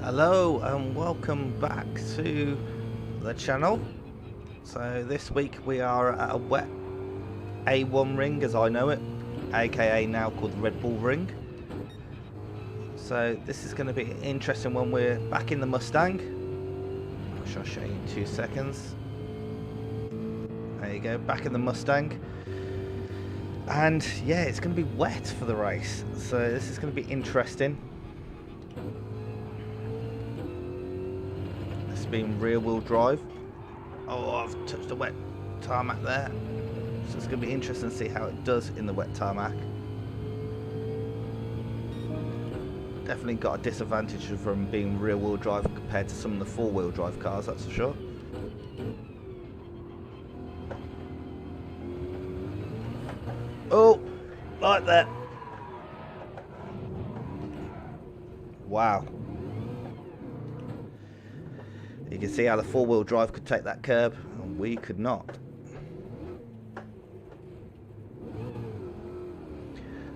Hello and welcome back to the channel. So this week we are at a wet A1 ring as I know it, aka now called the Red Bull ring. So this is going to be interesting when we're back in the Mustang, which I'll show you in 2 seconds. There you go, back in the Mustang. And yeah, it's going to be wet for the race, so this is going to be interesting. Being rear wheel drive. Oh, I've touched the wet tarmac there, so it's going to be interesting to see how it does in the wet tarmac. Definitely got a disadvantage from being rear wheel drive compared to some of the 4-wheel drive cars, that's for sure. Oh, like that. Wow. You can see how the 4-wheel drive could take that curb, and we could not.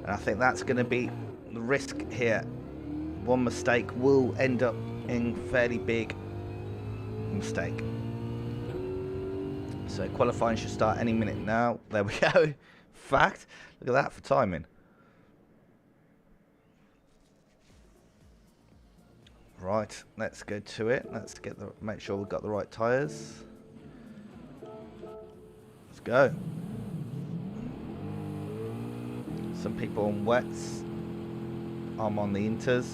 And I think that's going to be the risk here. One mistake will end up in fairly big mistake. So qualifying should start any minute now. There we go. Fact. Look at that for timing. Right, let's go to it. Let's make sure we've got the right tyres. Let's go. Some people on wets. I'm on the inters.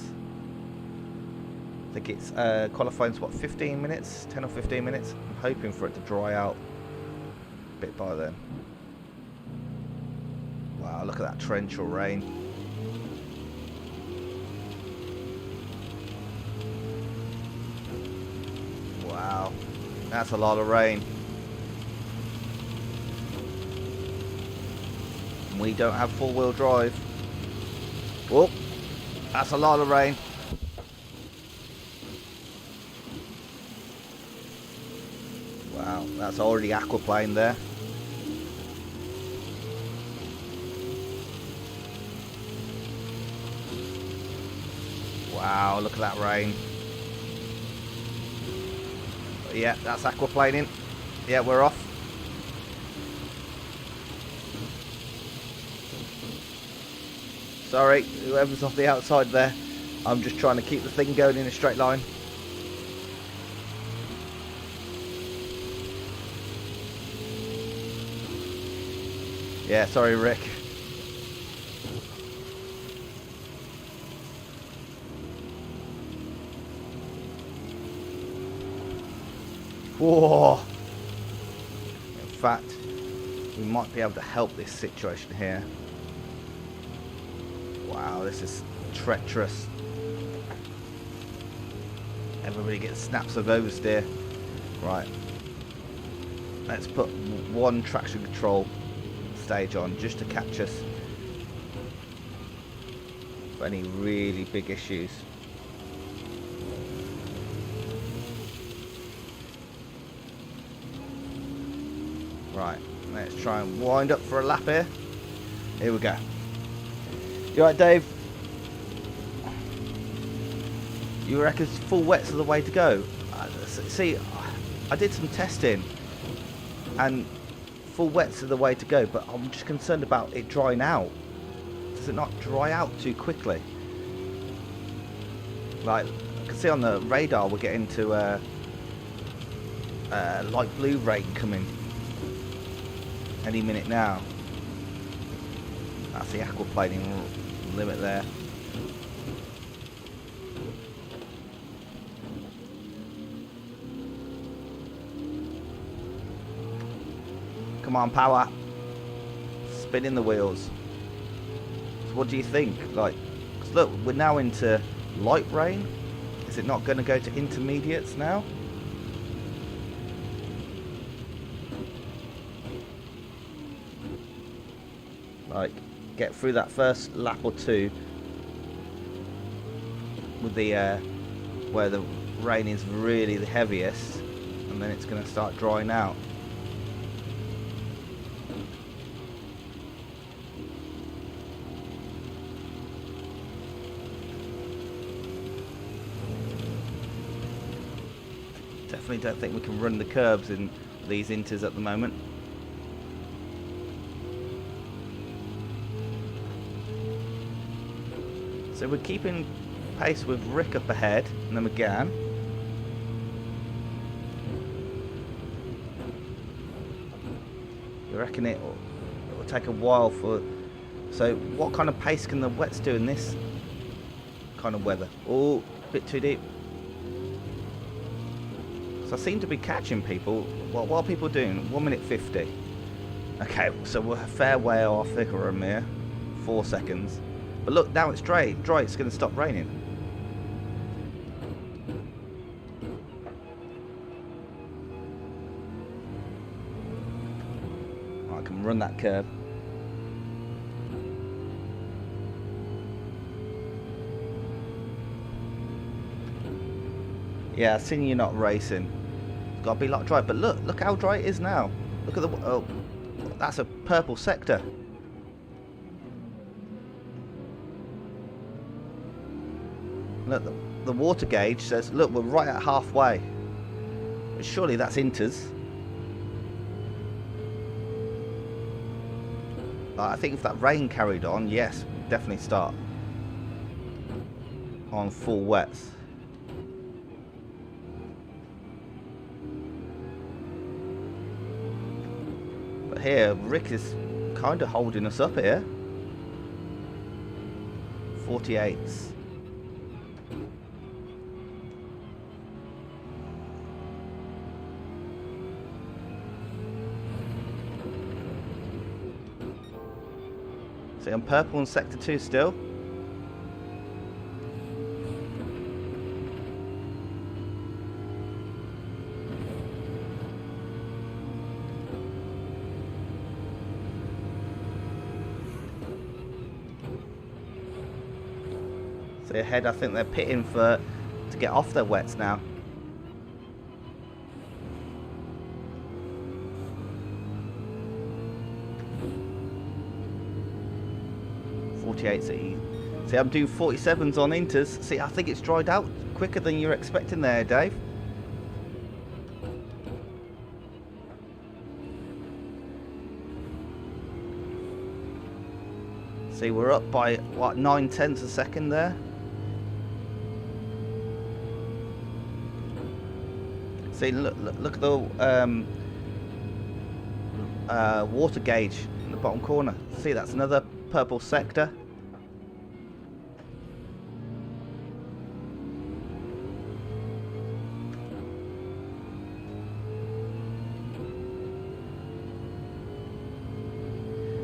I think it's qualifying's what, 15 minutes? 10 or 15 minutes? I'm hoping for it to dry out a bit by then. Wow, look at that torrential rain. Wow, that's a lot of rain. We don't have 4-wheel drive. Whoop, that's a lot of rain. Wow, that's already aquaplaned there. Wow, look at that rain. Yeah, that's aquaplaning. Yeah, we're off. Sorry, whoever's off the outside there. I'm just trying to keep the thing going in a straight line. Yeah, sorry, Rick. Whoa! In fact, we might be able to help this situation here. Wow, this is treacherous. Everybody gets snaps of oversteer. Right. Let's put one traction control stage on just to catch us for any really big issues. Right, let's try and wind up for a lap here. Here we go. You alright, Dave? You reckon full wets are the way to go? See, I did some testing and full wets are the way to go, but I'm just concerned about it drying out. Does it not dry out too quickly? Like, I can see on the radar we're getting to light blue rain coming any minute now. That's the aquaplaning limit there. Come on, power. Spinning the wheels. So what do you think? Like, 'cause look, we're now into light rain. Is it not going to go to intermediates now? Like, get through that first lap or two with the where the rain is really the heaviest, and then it's going to start drying out. Definitely don't think we can run the curbs in these inters at the moment. So we're keeping pace with Rick up ahead and then McGann. You reckon it will take a while for... So what kind of pace can the wets do in this kind of weather? Oh, a bit too deep. So I seem to be catching people. What are people doing? 1 minute 50. Okay, so we're a fair way off Ikarum here. 4 seconds. But look, now it's dry. It's going to stop raining. I can run that curve. Yeah, I've seen you not racing. It's got to be like dry, but look how dry it is now. Look at the... Oh, that's a purple sector. Look, the water gauge says, look, we're right at halfway. But surely that's inters. I think if that rain carried on, yes, definitely start on full wets. But here, Rick is kind of holding us up here. 48s. I'm purple in sector 2 still. So ahead, I think they're pitting to get off their wets now. See, I'm doing 47s on inters. See, I think it's dried out quicker than you're expecting there, Dave. See, we're up by, what, 9/10 a second there? See, look at the water gauge in the bottom corner. See, that's another purple sector.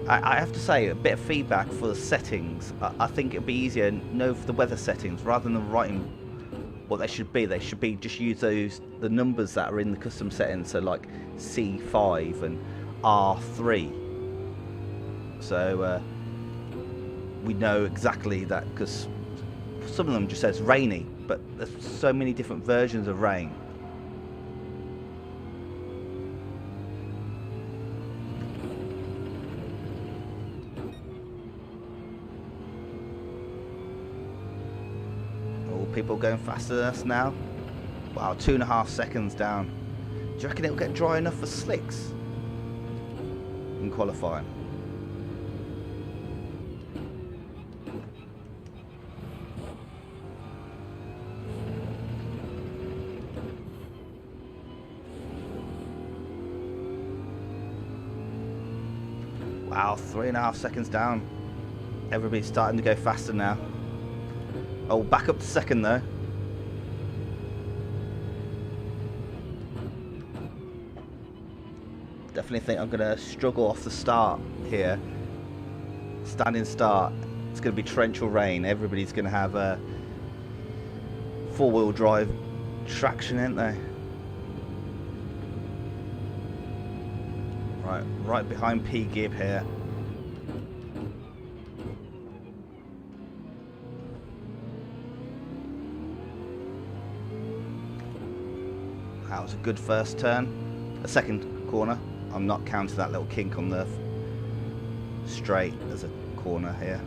I have to say, a bit of feedback for the settings. I think it'd be easier to know for the weather settings rather than writing what they should be. They should be just use the numbers that are in the custom settings, so like C5 and R3. So we know exactly that, because some of them just says rainy, but there's so many different versions of rain. People going faster than us now. Wow, 2.5 seconds down. Do you reckon it'll get dry enough for slicks in qualifying? Wow, 3.5 seconds down. Everybody's starting to go faster now. Oh, back up to second though. Definitely think I'm going to struggle off the start here. Standing start. It's going to be torrential rain. Everybody's going to have a four-wheel drive traction, ain't they? Right behind P Gibb here. That was a good first turn. A second corner. I'm not counting that little kink on the straight as a corner here.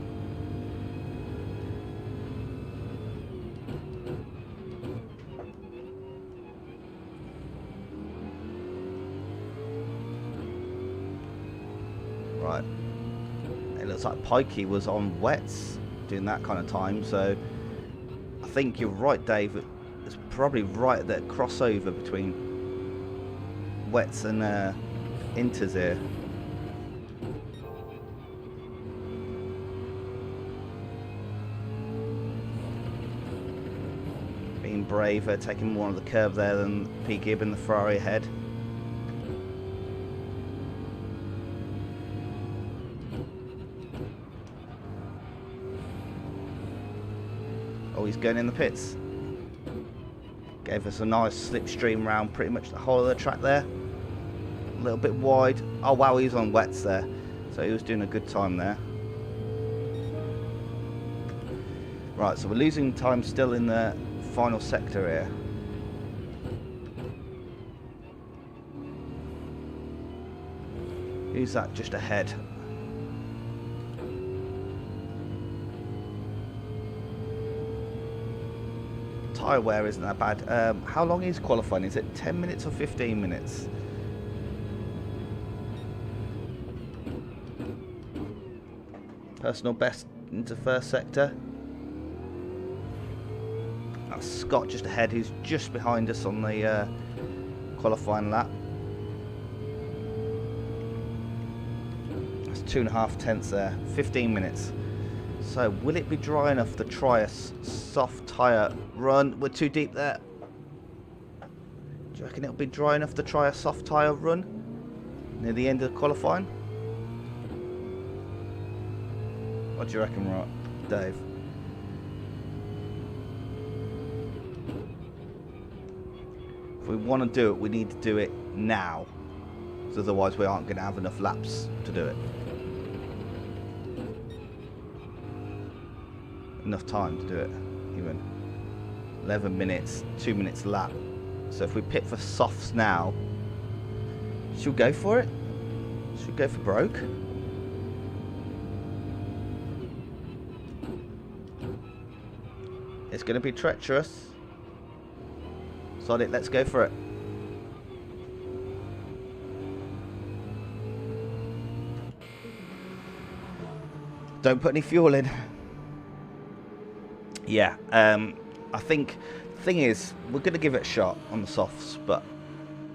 Right. It looks like Pikey was on wets doing that kind of time, so I think you're right, Dave. It's probably right at that crossover between wets and inters here. Being braver, taking more of the curve there than P. Gibb and the Ferrari ahead. Oh, he's going in the pits. Gave us a nice slipstream round pretty much the whole of the track there. A little bit wide. Oh wow, he's on wets there. So he was doing a good time there. Right, so we're losing time still in the final sector here. Who's that just ahead? Tyre wear isn't that bad. How long is qualifying? Is it 10 minutes or 15 minutes? Personal best into first sector. That's Scott just ahead, who's just behind us on the qualifying lap. That's 2.5 tenths there. 15 minutes. So will it be dry enough to try a soft tyre run? We're too deep there. Do you reckon it'll be dry enough to try a soft tyre run near the end of the qualifying? What do you reckon, right, Dave? If we want to do it, we need to do it now, because otherwise we aren't going to have enough laps to do it. Enough time to do it, even 11 minutes, 2 minutes lap. So if we pit for softs now, should we go for it? Should we go for broke? It's going to be treacherous. Sod it, let's go for it. Don't put any fuel in. Yeah, I think the thing is, we're going to give it a shot on the softs, but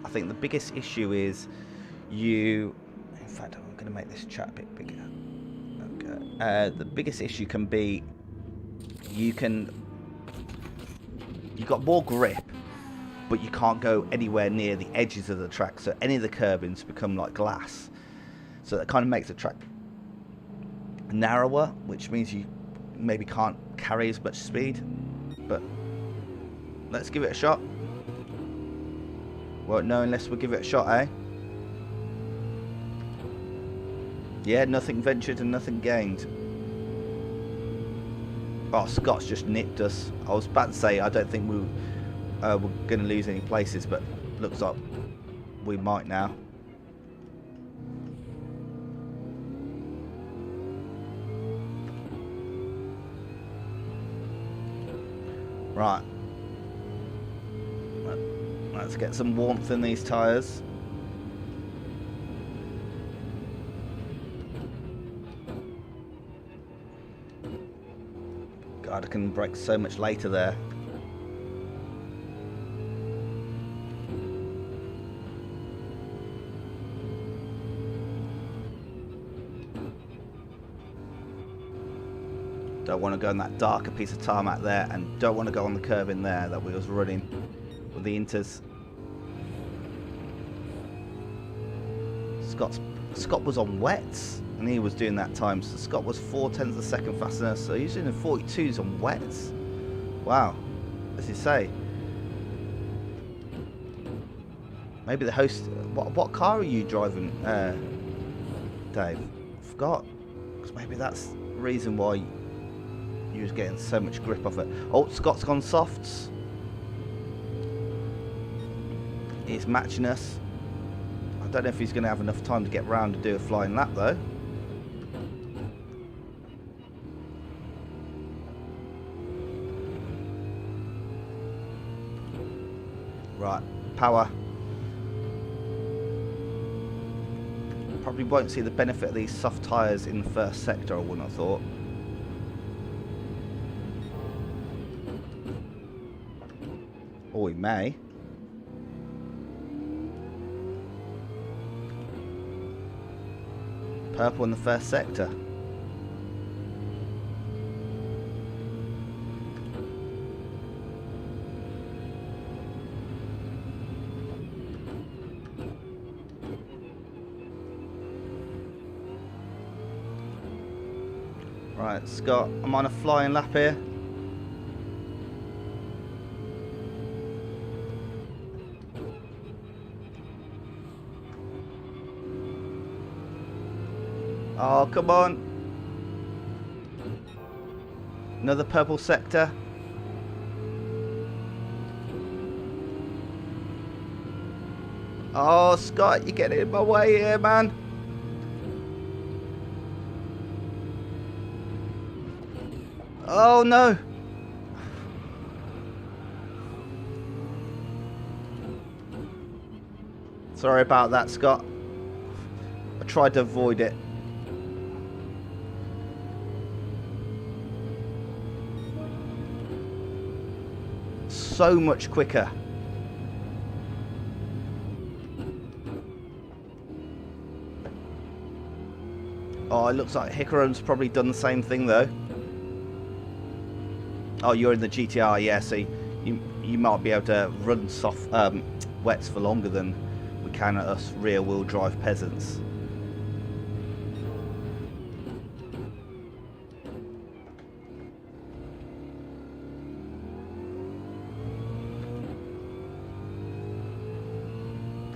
I think the biggest issue is in fact, I'm going to make this chat a bit bigger. Okay. The biggest issue can be, you've got more grip, but you can't go anywhere near the edges of the track, so any of the curbings become like glass. So that kind of makes the track narrower, which means you maybe can't carry as much speed, but let's give it a shot. Won't know unless we give it a shot, eh? Yeah, nothing ventured and nothing gained. Oh, Scott's just nipped us. I was about to say I don't think we're going to lose any places, but looks like we might now. Right, let's get some warmth in these tyres. God, I can brake so much later there. Don't want to go on that darker piece of tarmac there, and don't want to go on the curve in there that we was running with the inters. Scott was on wets and he was doing that time, so Scott was 0.4 of a second faster, so he's doing 42s on wets. Wow, as you say. Maybe the host. What car are you driving, Dave? I forgot, because maybe that's the reason why you was getting so much grip off it. Oh, Scott's gone softs. He's matching us. I don't know if he's going to have enough time to get round to do a flying lap though. Right, power. probably won't see the benefit of these soft tyres in the first sector, I wouldn't have thought. Or we may. Purple in the first sector. Right, Scott, I'm on a flying lap here. Oh, come on. Another purple sector. Oh, Scott, you're getting in my way here, man. Oh, no. Sorry about that, Scott. I tried to avoid it. So much quicker. Oh, it looks like Hickorum's probably done the same thing though. Oh, you're in the GTR, yeah, so you might be able to run soft wets for longer than we can at us rear wheel drive peasants.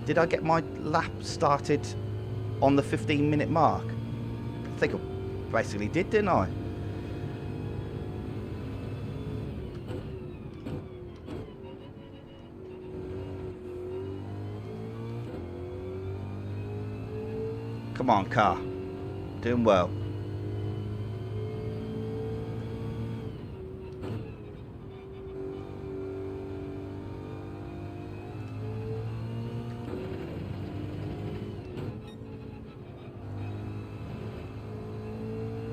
Did I get my lap started on the 15-minute mark? I think I basically did, didn't I? Come on, car. Doing well.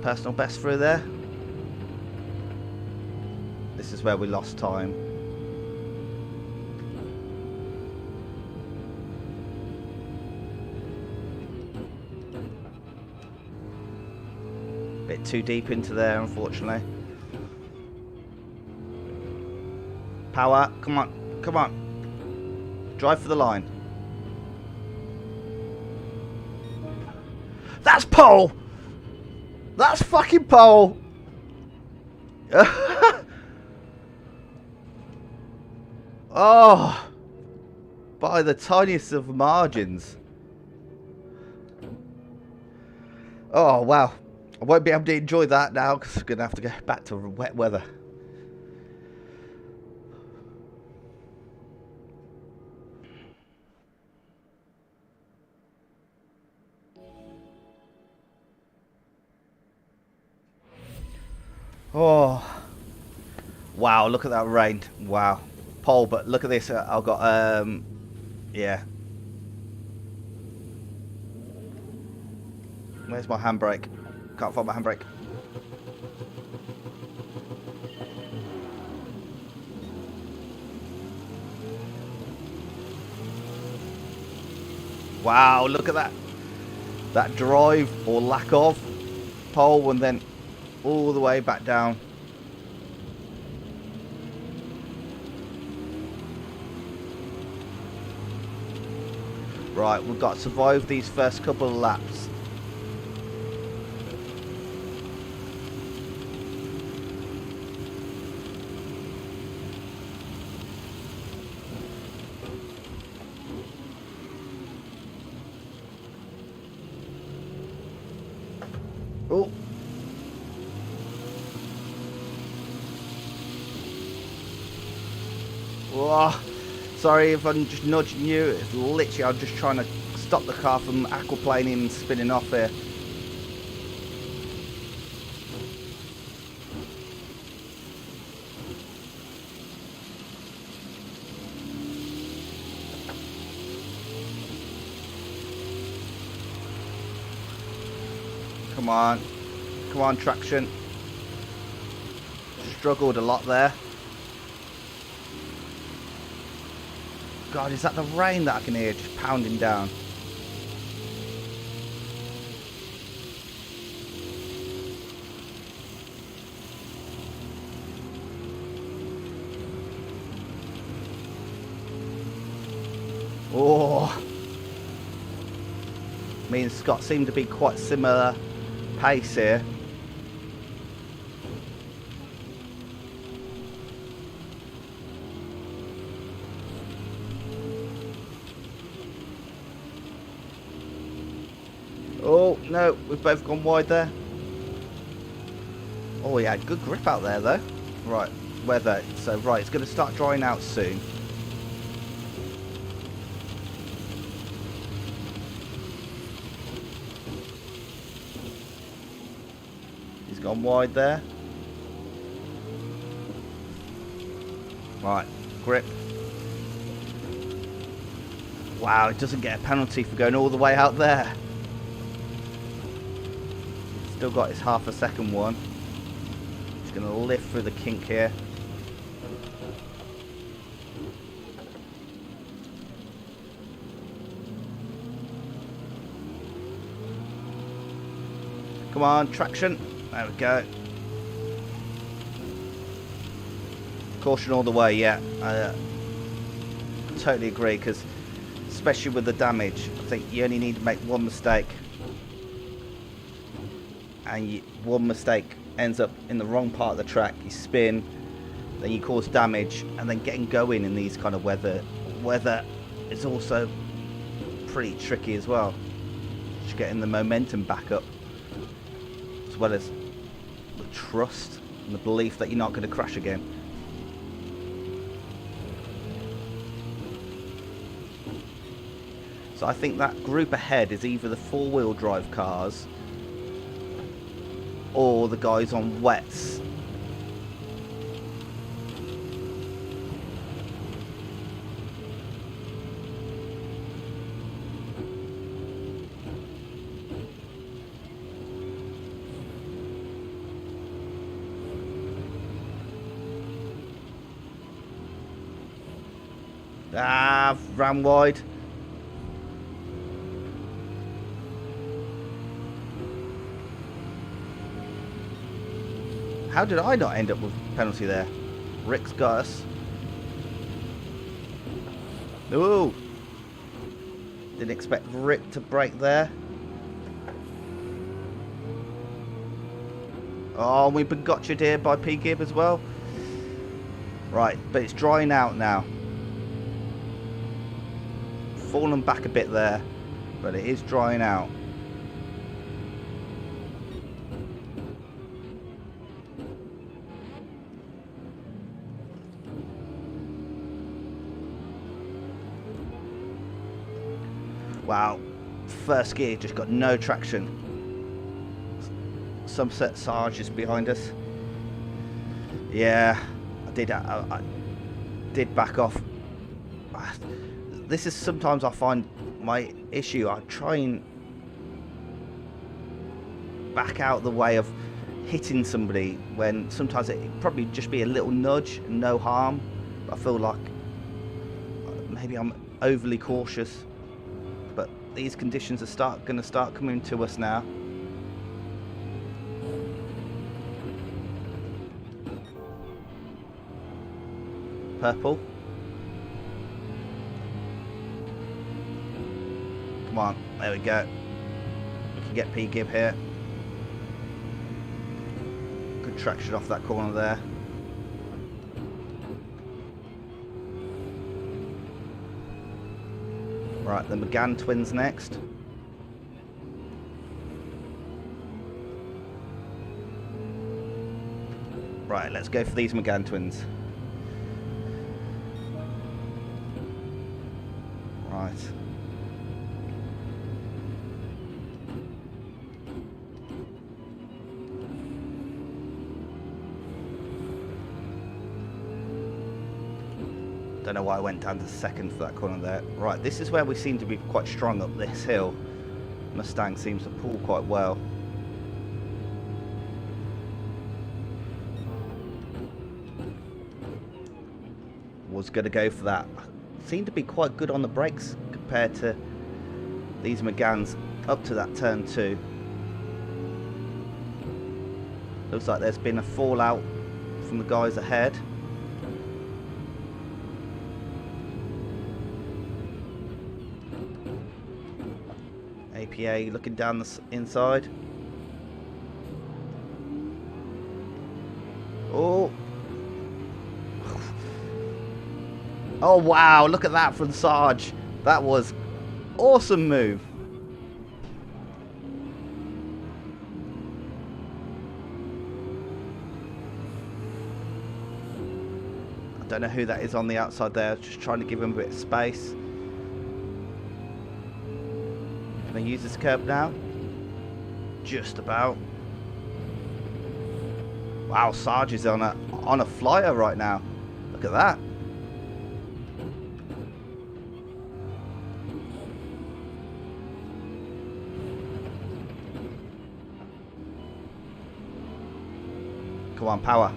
Personal best through there. This is where we lost time. Bit too deep into there, unfortunately. Power, come on, come on. Drive for the line. That's pole! That's fucking pole! Oh! By the tiniest of margins. Oh, wow. I won't be able to enjoy that now because I'm going to have to go back to wet weather. Oh, wow, look at that rain. Wow. Pole, but look at this. I've got, yeah. Where's my handbrake? Can't find my handbrake. Wow, look at that. That drive, or lack of, pole, and then all the way back down. Right, we've got to survive these first couple of laps. Oh. Oh, sorry if I'm just nudging you. It's literally, I'm just trying to stop the car from aquaplaning and spinning off here. Come on. Come on, traction. Struggled a lot there. God, is that the rain that I can hear just pounding down? Oh, me and Scott seem to be quite similar pace here. Oh no, we've both gone wide there. Oh, he had good grip out there though. Right, weather. So right, it's going to start drying out soon. Gone wide there. Right, grip. Wow, it doesn't get a penalty for going all the way out there. Still got his half a second one. He's going to lift through the kink here. Come on, traction. There we go. Caution all the way, yeah. I totally agree, because especially with the damage, I think you only need to make one mistake. And one mistake ends up in the wrong part of the track. You spin, then you cause damage, and then getting going in these kind of weather is also pretty tricky as well. Just getting the momentum back up, as well as the trust and the belief that you're not going to crash again. So I think that group ahead is either the four-wheel drive cars or the guys on wets. Ah, ran wide. How did I not end up with a penalty there? Rick's got us. Ooh. Didn't expect Rick to break there. Oh, we've been gotcha'd here by P-Gib as well. Right, but it's drying out now. Fallen back a bit there, but it is drying out. Wow, first gear just got no traction. Sunset Sarge is behind us. Yeah, I did back off. This is sometimes I find my issue. I try and back out the way of hitting somebody when sometimes it probably just be a little nudge and no harm. But I feel like maybe I'm overly cautious. But these conditions are going to start coming to us now. Purple. Come on, there we go. We can get P-Gib here. Good traction off that corner there. Right, the McGann twins next. Right, let's go for these McGann twins. Right. Don't know why I went down to second for that corner there. Right, this is where we seem to be quite strong up this hill. Mustang seems to pull quite well. was going to go for that. Seemed to be quite good on the brakes compared to these Megans up to that turn 2. Looks like there's been a fallout from the guys ahead. APA looking down the inside. Oh. Oh wow, look at that from Sarge. That was awesome move. I don't know who that is on the outside there, just trying to give him a bit of space. Can I use this curb now? Just about. Wow, Sarge is on a flyer right now. Look at that. Come on, power.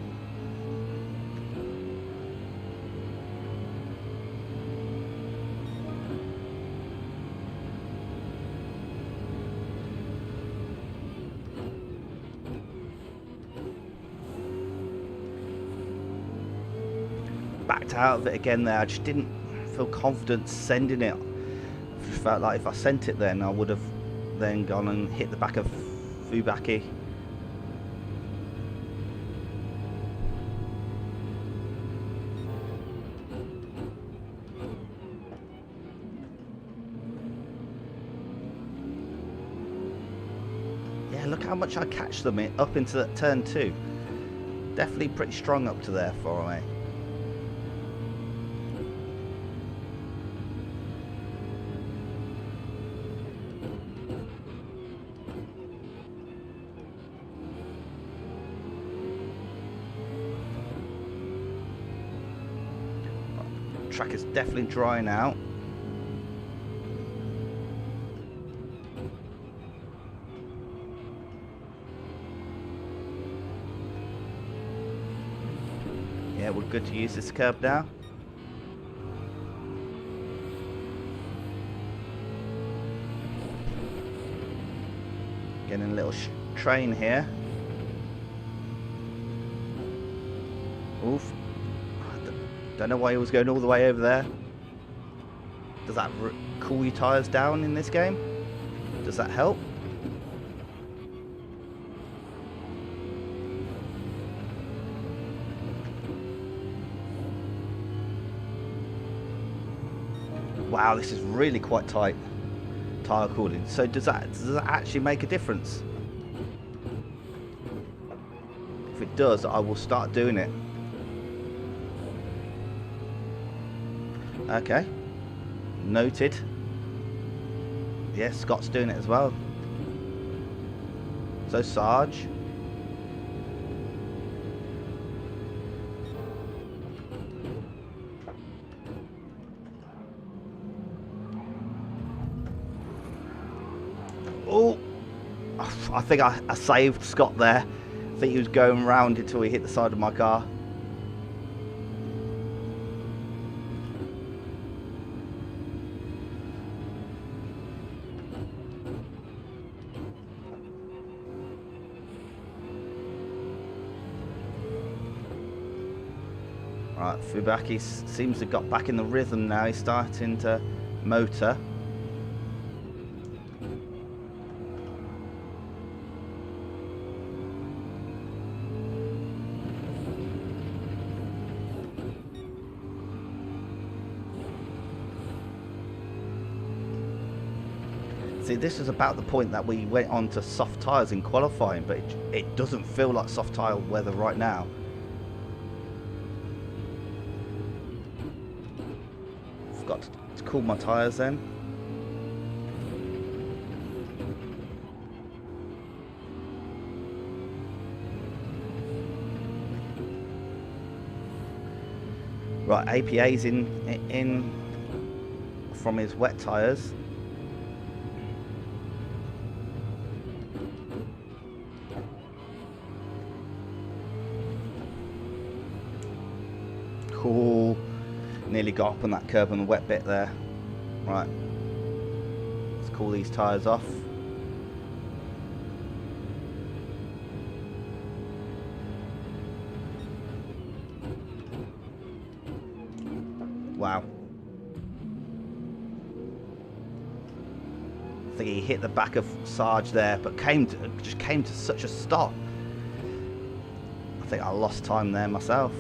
Backed out of it again there. I just didn't feel confident sending it. I just felt like if I sent it then I would have then gone and hit the back of Fubaki. Yeah, look how much I catch them up into that turn 2. Definitely pretty strong up to there for me. Track is definitely drying out. Yeah, we're good to use this curb now. Getting a little train here. Oof. Don't know why he was going all the way over there. Does that cool your tyres down in this game? Does that help? Wow, this is really quite tight tyre cooling. So does that actually make a difference? If it does, I will start doing it. Okay, noted. Yeah, Scott's doing it as well. So Sarge. Oh, I think I saved Scott there. I think he was going round until he hit the side of my car. Right, Fubaki seems to have got back in the rhythm now. He's starting to motor. See, this is about the point that we went on to soft tyres in qualifying, but it doesn't feel like soft tyre weather right now. Got to cool my tyres then. Right, APA's in from his wet tyres. Cool. Nearly got up on that curb on the wet bit there. Right. Let's cool these tyres off. Wow. I think he hit the back of Sarge there, but just came to such a stop. I think I lost time there myself.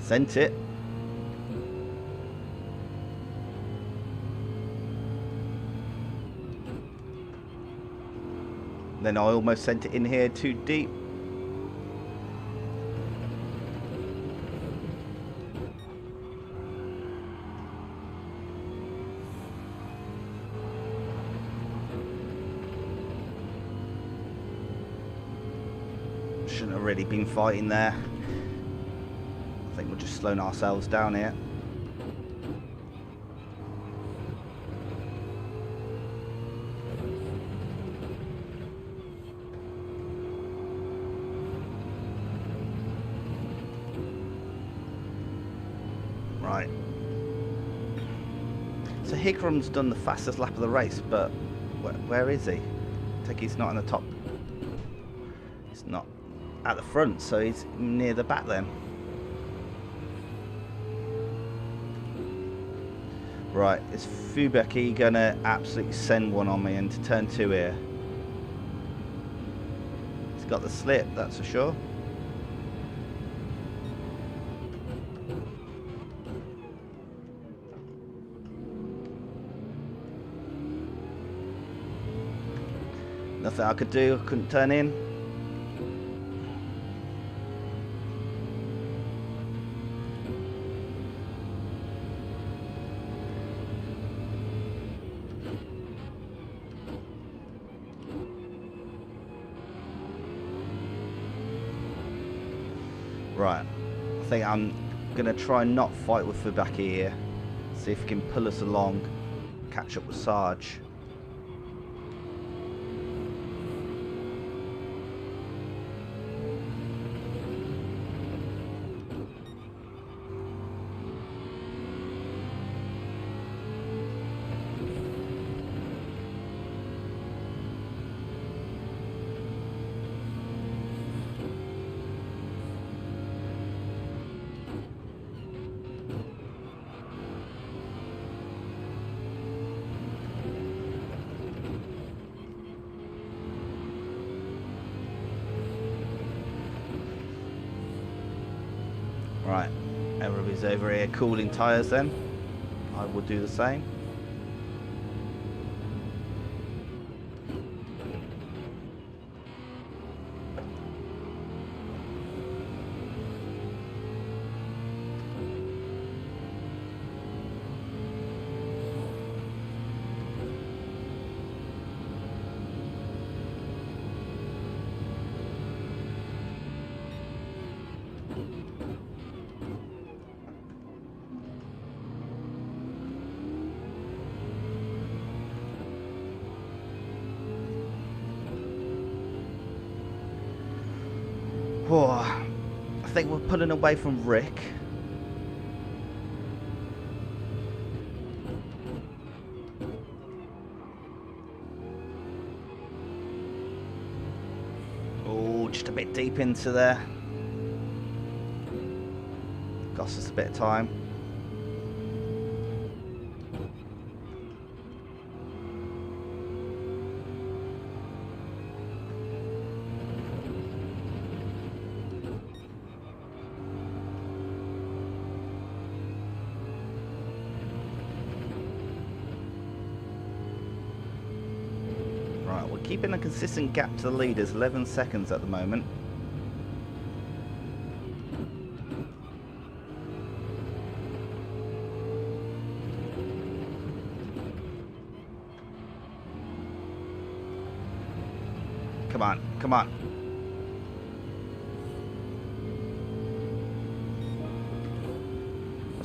Sent it. Then I almost sent it in here too deep. Shouldn't have really been fighting there. I think we're just slowing ourselves down here. Right. So Hickrum's done the fastest lap of the race, but where is he? I think he's not in the top. He's not at the front, so he's near the back then. Right, is Fubeki gonna absolutely send one on me into turn 2 here? He's got the slip, that's for sure. Nothing I could do, I couldn't turn in. Right, I think I'm going to try and not fight with Fubaki here. See if he can pull us along, catch up with Sarge. Right, everybody's over here cooling tyres then. I will do the same. Oh, I think we're pulling away from Rick. Oh, just a bit deep into there. Cost us a bit of time. We're keeping a consistent gap to the leaders, 11 seconds at the moment. Come on, come on.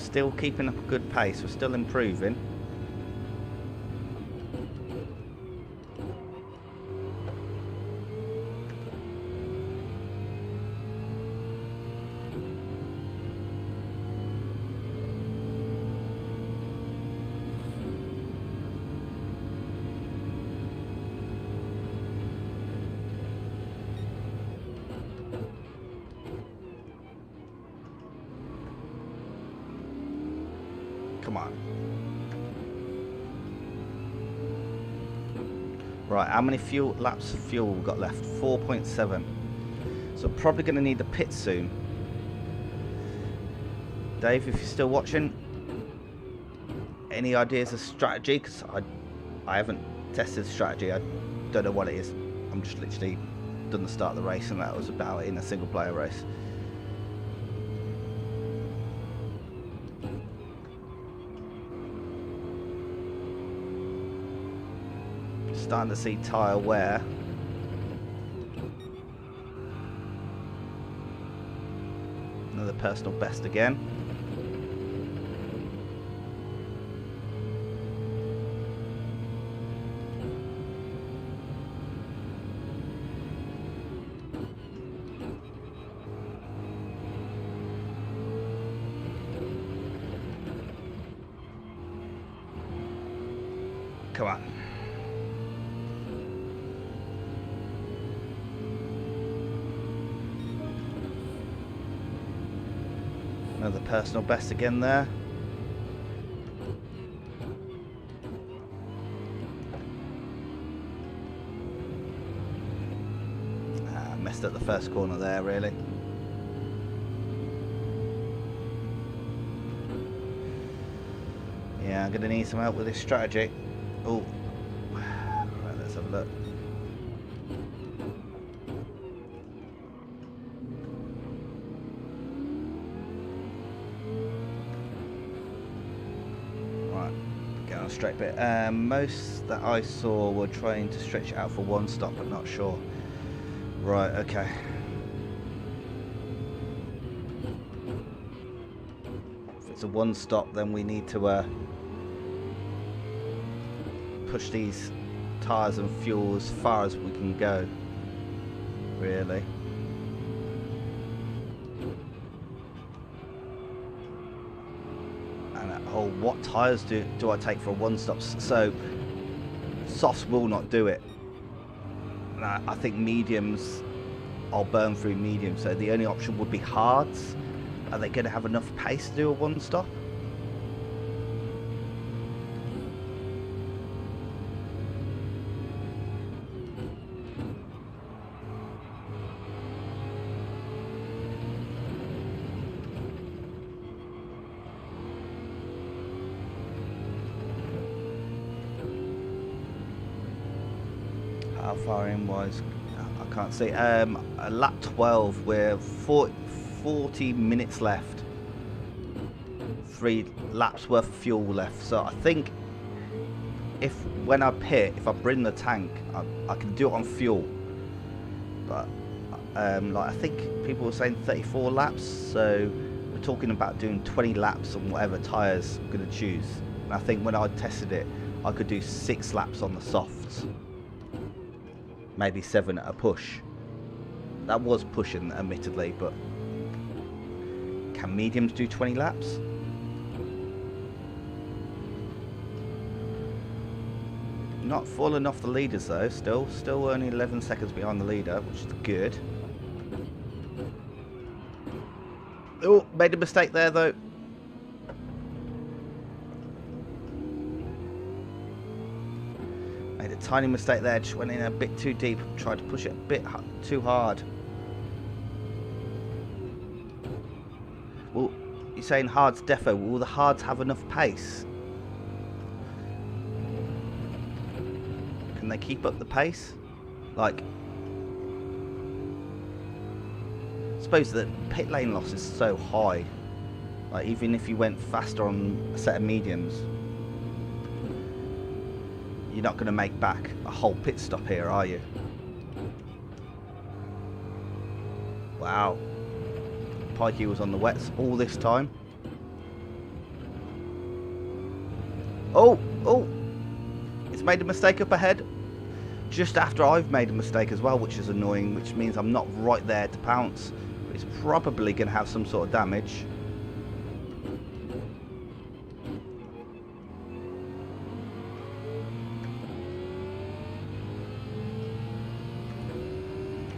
still keeping up a good pace. We're still improving. Come on. Right, how many laps of fuel we've got left? 4.7. So probably going to need the pit soon. Dave, if you're still watching, any ideas of strategy? Because I haven't tested the strategy. I don't know what it is. I'm just literally done the start of the race, and that was about it in a single player race. Starting to see tyre wear. Another personal best again. Come on. Another personal best again there. Messed up the first corner there, really. Yeah, I'm going to need some help with this strategy. Oh, right, let's have a look. Straight bit. Most that I saw were trying to stretch it out for one stop, but not sure. Right, okay. If it's a one stop, then we need to push these tyres and fuel as far as we can go, really. Oh, what tyres do I take for a one-stop? So, softs will not do it. I think mediums, I'll burn through mediums. So the only option would be hards. Are they going to have enough pace to do a one-stop? How far in was, I can't see. Lap 12, we're 40 minutes left. 3 laps worth of fuel left. So I think when I pit, if I bring the tank, I can do it on fuel. But like I think people were saying 34 laps, so we're talking about doing 20 laps on whatever tyres I'm going to choose. And I think when I tested it, I could do 6 laps on the softs. Maybe 7 at a push. That was pushing, admittedly, but can mediums do 20 laps? Not falling off the leaders though, still only 11 seconds behind the leader, which is good. Oh, made a mistake there though. Made a tiny mistake there, just went in a bit too deep, tried to push it a bit too hard. Well, you're saying hards defo, will the hards have enough pace? Can they keep up the pace? Like, I suppose the pit lane loss is so high. Like, even if you went faster on a set of mediums, you're not going to make back a whole pit stop here, are you? Wow. Pikey was on the wets all this time. Oh, oh, it's made a mistake up ahead. Just after I've made a mistake as well, which is annoying, which means I'm not right there to pounce. But it's probably going to have some sort of damage.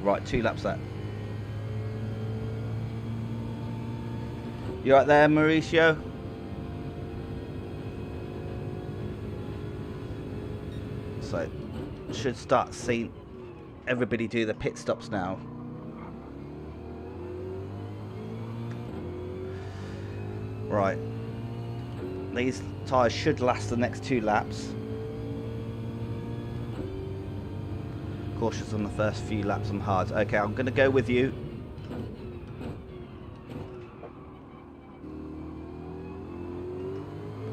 Right, 2 laps left. You right there, Mauricio? So, should start seeing everybody do the pit stops now. Right. These tyres should last the next 2 laps. Cautious on the first few laps on hards. Okay, I'm going to go with you.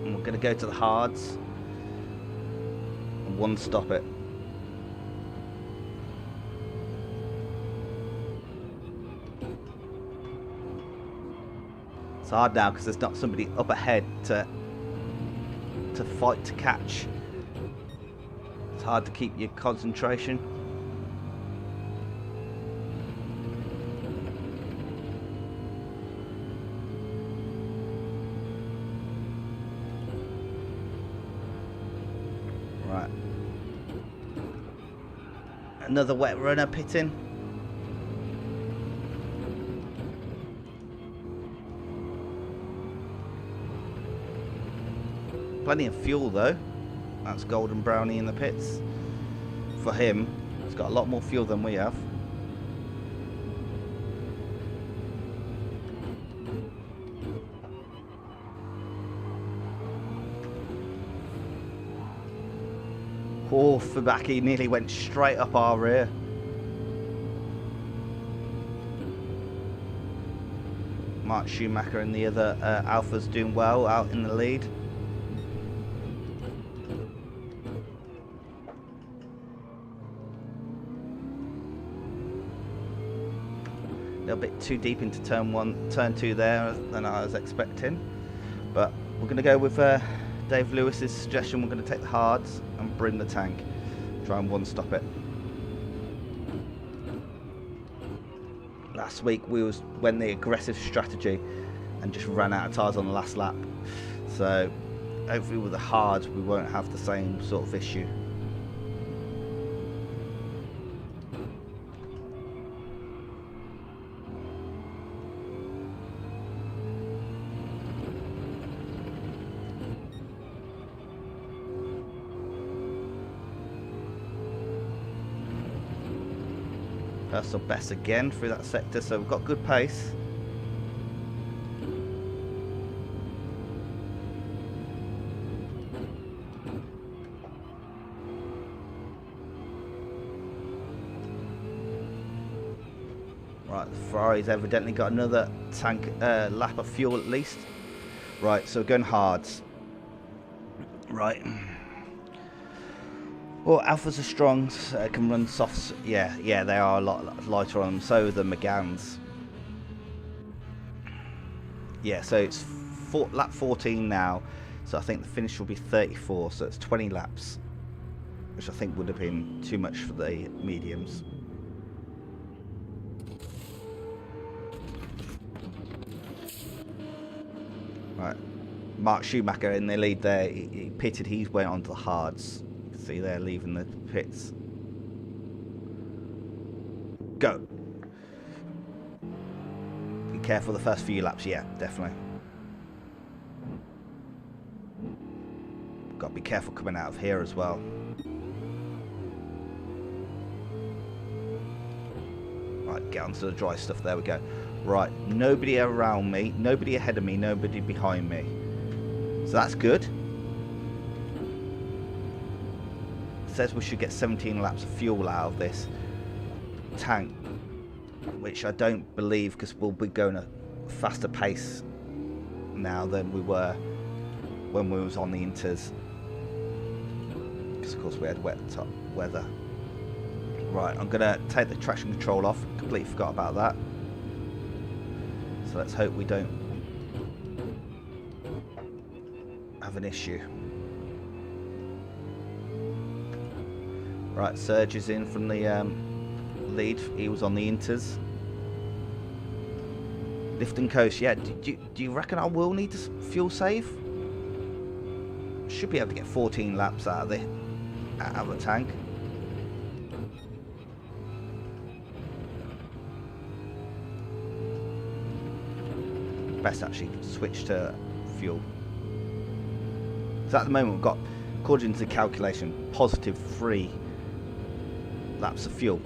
And we're going to go to the hards. And 1 stop it. It's hard now because there's not somebody up ahead to fight to catch. It's hard to keep your concentration. Right. Another wet runner pitting. Plenty of fuel though. That's Golden Brownie in the pits. For him, he's got a lot more fuel than we have. Oh, Fabaki nearly went straight up our rear. Mark Schumacher and the other Alphas doing well out in the lead. A little bit too deep into turn 2 there than I was expecting, but we're going to go with Dave Lewis's suggestion. We're going to take the hards and bring the tank, try and 1-stop it. Last week we went the aggressive strategy and just ran out of tyres on the last lap, so hopefully with the hards we won't have the same sort of issue. Personal best again through that sector, so we've got good pace. Right, the Ferrari's evidently got another tank lap of fuel at least. Right, so we're going hards. Right. Well, Alphas are strong, can run softs. Yeah, they are a lot lighter on them. So are the Megans. Yeah, so it's lap 14 now. So I think the finish will be 34. So it's 20 laps, which I think would have been too much for the mediums. Right, Mark Schumacher in the lead there. He pitted. He went on to the hards. See there, leaving the pits. Go. Be careful the first few laps. Yeah, definitely. Got to be careful coming out of here as well. Right, get onto the dry stuff. There we go. Right, nobody around me, nobody ahead of me, nobody behind me. So that's good. Says we should get 17 laps of fuel out of this tank, which I don't believe, because we'll be going a faster pace now than we were when we was on the Inters, because of course we had wet top weather. Right, I'm gonna take the traction control off. Completely forgot about that. So let's hope we don't have an issue. Right, Serge is in from the lead. He was on the inters. Lift and coast, yeah. Do you reckon I will need to fuel save? Should be able to get 14 laps out of the tank. Best actually switch to fuel. So at the moment we've got, according to the calculation, positive 3 laps of fuel.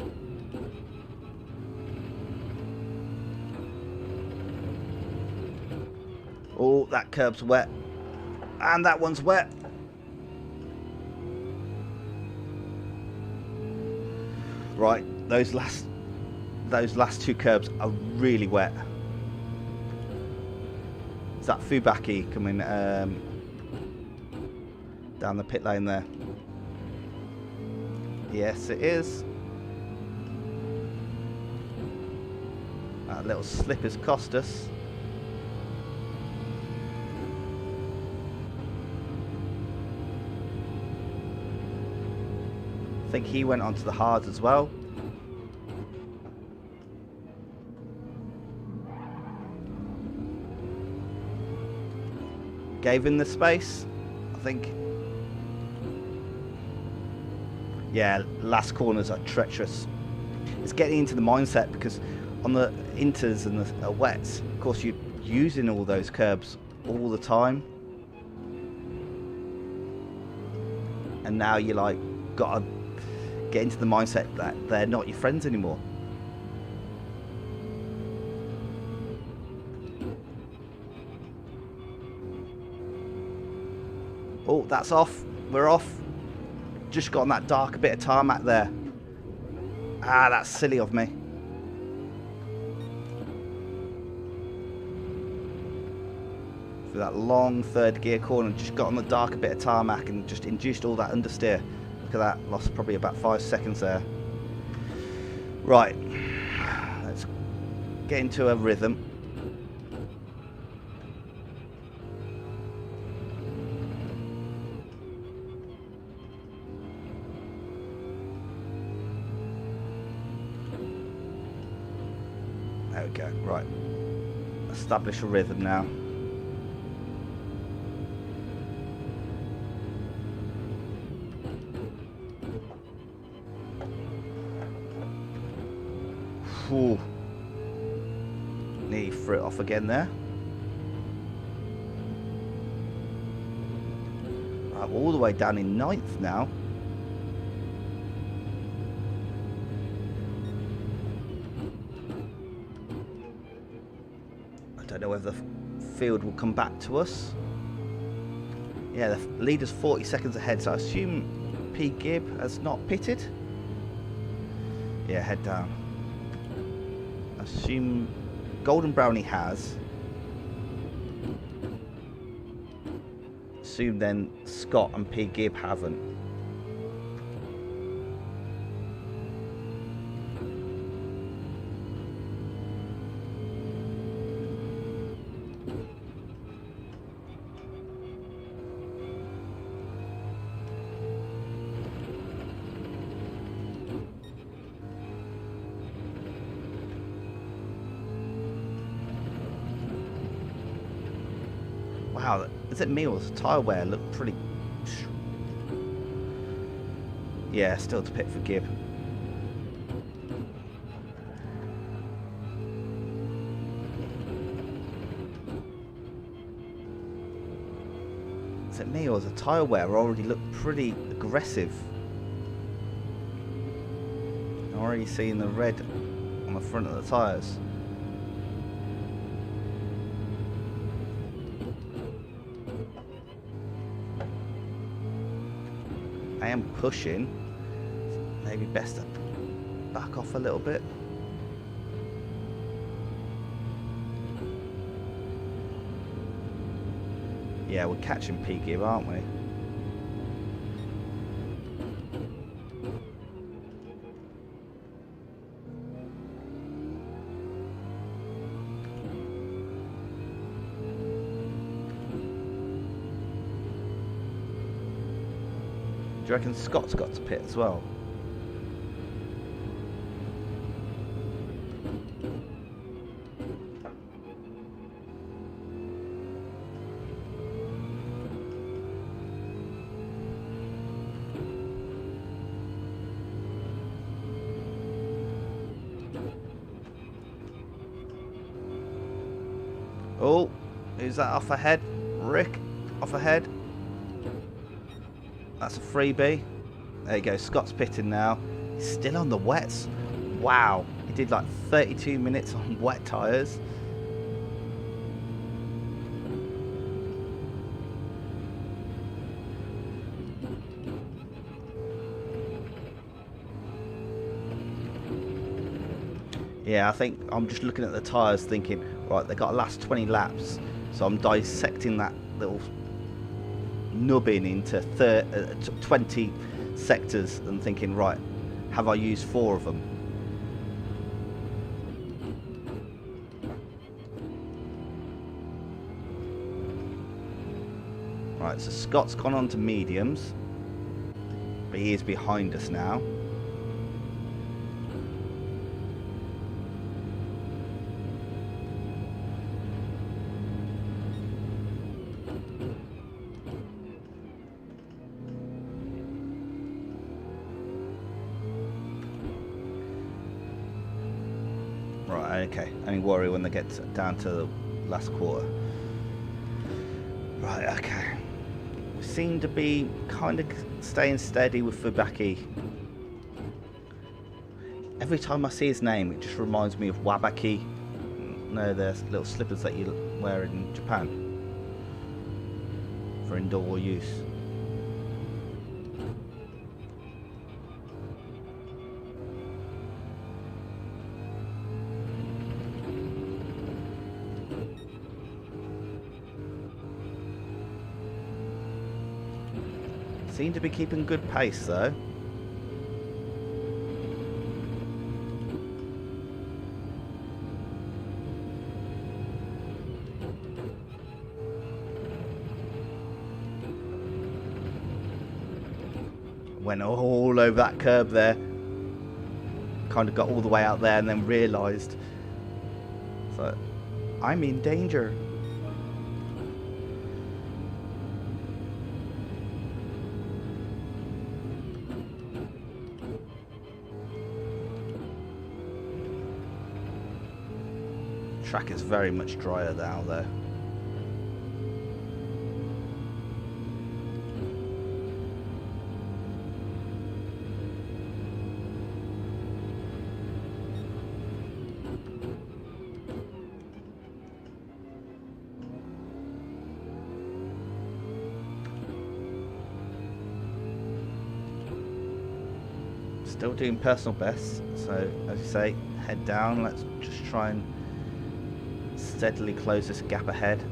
Oh, that curb's wet. And that one's wet. Right, those last 2 curbs are really wet. Is that Fubaki coming down the pit lane there? Yes, it is. That little slip has cost us. I think he went onto the hards as well. Gave him the space, I think. Yeah, last corners are treacherous. It's getting into the mindset because on the inters and the wets, of course, you're using all those curbs all the time. And now you're like, gotta get into the mindset that they're not your friends anymore. Oh, that's off. We're off. Just got on that dark bit of tarmac there. Ah, that's silly of me. For that long third gear corner, just got on the darker bit of tarmac and just induced all that understeer. Look at that, lost probably about 5 seconds there. Right, let's get into a rhythm. There we go, right. Establish a rhythm now. Ooh. Nearly threw it off again there. Right, we're all the way down in 9th now. I don't know whether the field will come back to us. Yeah, the leader's 40 seconds ahead, so I assume P. Gibb has not pitted. Yeah, head down. Assume Golden Brownie has. Assume then Scott and P. Gibb haven't. Wow, is it me or does the tyre wear look pretty... Yeah, still to pit for Gibb. Is it me or does the tyre wear already look pretty aggressive? I'm already seeing the red on the front of the tyres. I am pushing. Maybe best to back off a little bit. Yeah, we're catching P gear, aren't we? Do you reckon Scott's got to pit as well? Oh, who's that off ahead? Rick, off ahead. That's a freebie. There you go, Scott's pitting now. He's still on the wets. Wow, he did like 32 minutes on wet tyres. Yeah, I think I'm just looking at the tyres thinking, right, they've got to last 20 laps. So I'm dissecting that little nubbin into 20 sectors and thinking, right, have I used 4 of them? Right, so Scott's gone on to mediums, but he is behind us now. Okay, only worry when they get down to the last quarter. Right, okay. We seem to be kind of staying steady with Fubaki. Every time I see his name, it just reminds me of Wabaki. No, there's little slippers that you wear in Japan for indoor use. Seem to be keeping good pace though. Went all over that curb there. Kind of got all the way out there and then realised, so I'm in danger. Track is very much drier now though. Still doing personal bests, so as you say, head down. Let's just try and steadily close this gap ahead.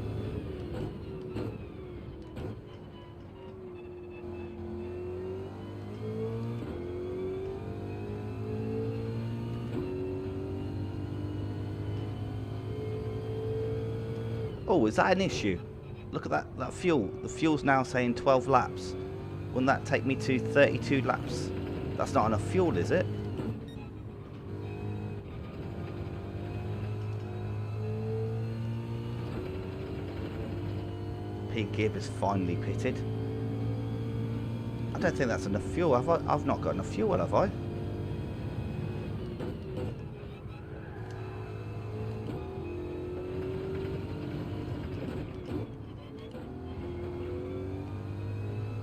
Oh, is that an issue? Look at that fuel. The fuel's now saying 12 laps. Wouldn't that take me to 32 laps? That's not enough fuel, is it? Gibb is finally pitted. I don't think that's enough fuel. I've not got enough fuel, have I?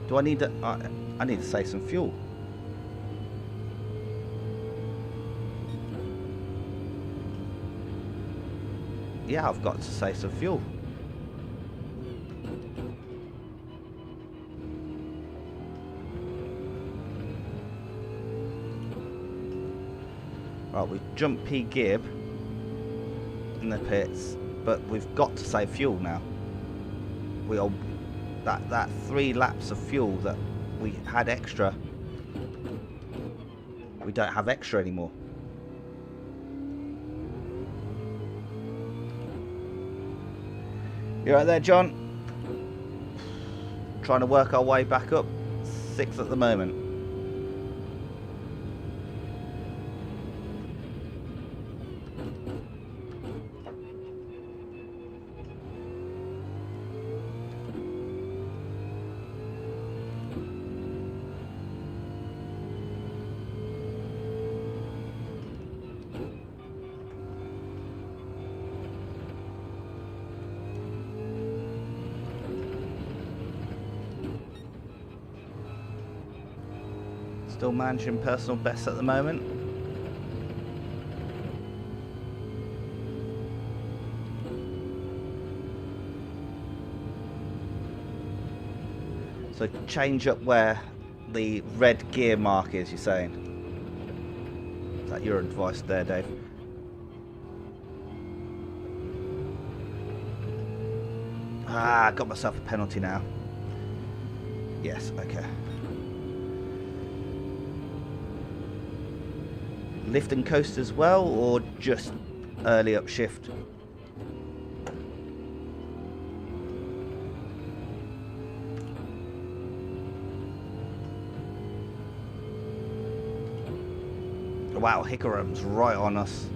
Do I need to? I need to save some fuel. Yeah, I've got to save some fuel. Right, we've jumped P. Gibb in the pits, but we've got to save fuel now. We are that 3 laps of fuel that we had extra. We don't have extra anymore. You right there, John? Trying to work our way back up. 6th at the moment. Still managing personal best at the moment. So change up where the red gear mark is, you're saying? Is that your advice there, Dave? Ah, got myself a penalty now. Yes, okay. Lift and coast as well, or just early upshift? Wow, Hickorum's right on us.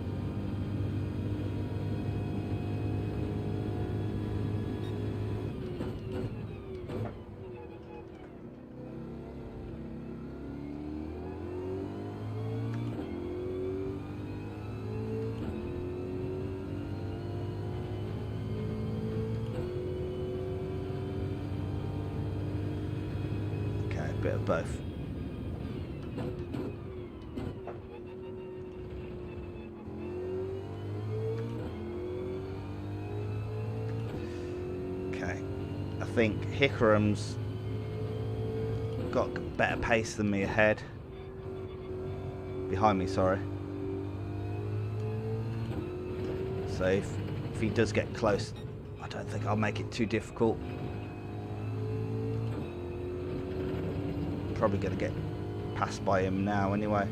Okay, a bit of both. I think Hickorum's got better pace than me ahead. Behind me, sorry. So if he does get close, I don't think I'll make it too difficult. Probably going to get passed by him now anyway.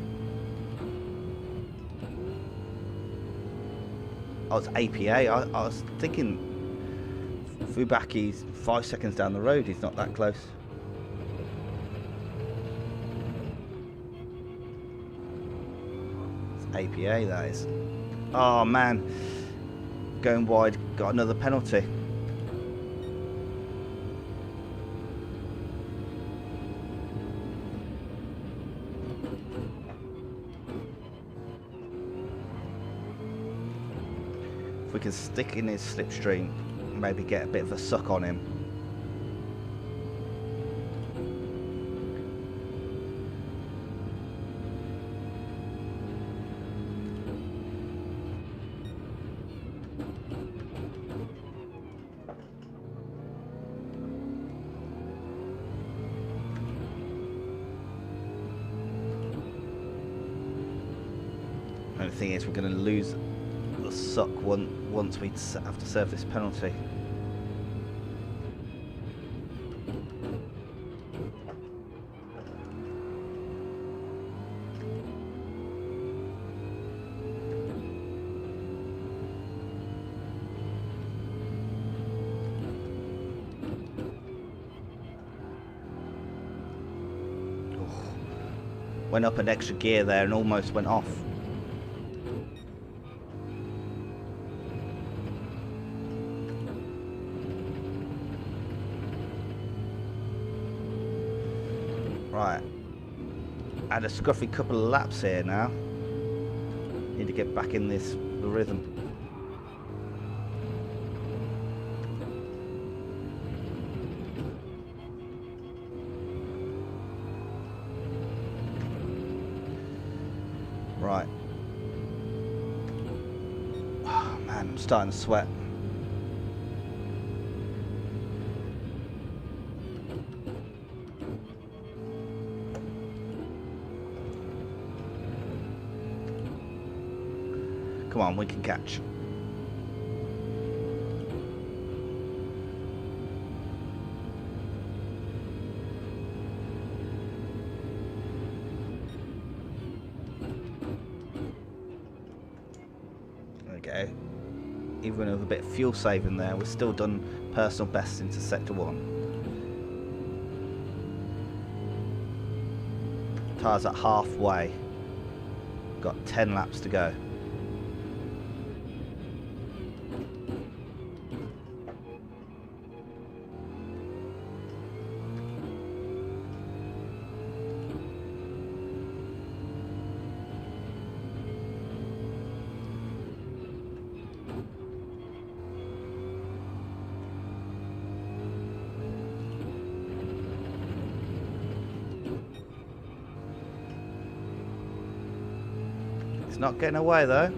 Oh, it's APA. I was thinking Fubaki's 5 seconds down the road. He's not that close. It's APA, that is. Oh man, going wide, got another penalty. If we can stick in his slipstream, maybe get a bit of a suck on him. And the thing is, we're going to lose the suck once we have to serve this penalty. Went up an extra gear there and almost went off. Right, had a scruffy couple of laps here now. Need to get back in the rhythm. Right. Oh man, I'm starting to sweat. Come on, we can catch. Okay. Even with a bit of fuel saving there, we've still done personal best into sector 1. Tyres at halfway. Got 10 laps to go. He's not getting away though.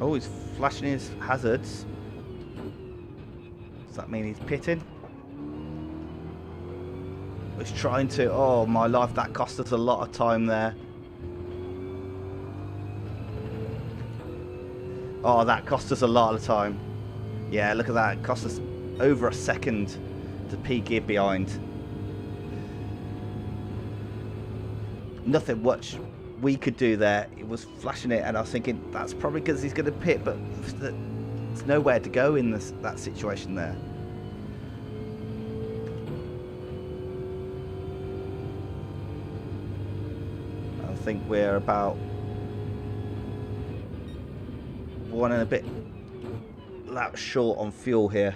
Oh, he's flashing his hazards. Does that mean he's pitting? He's trying to... Oh my life, that cost us a lot of time there. Oh, that cost us a lot of time. Yeah, look at that. It cost us over a second to P-gear behind. Nothing much we could do there. It was flashing it, and I was thinking that's probably because he's going to pit, but there's nowhere to go in that situation there. I think we're about 1 and a bit laps short on fuel here.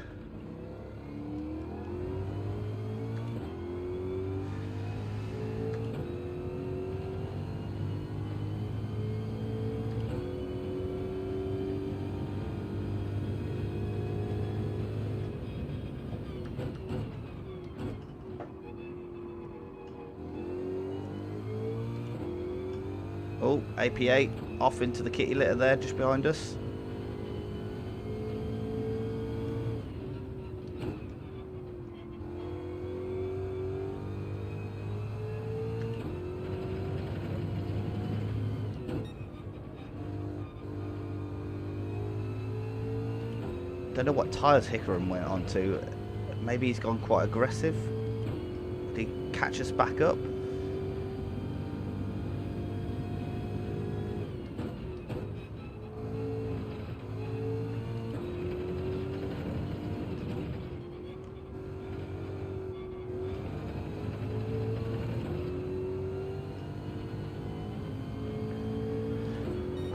Oh, AP8 off into the kitty litter there, just behind us. Don't know what tyres Hickory went on to. Maybe he's gone quite aggressive. Did he catch us back up?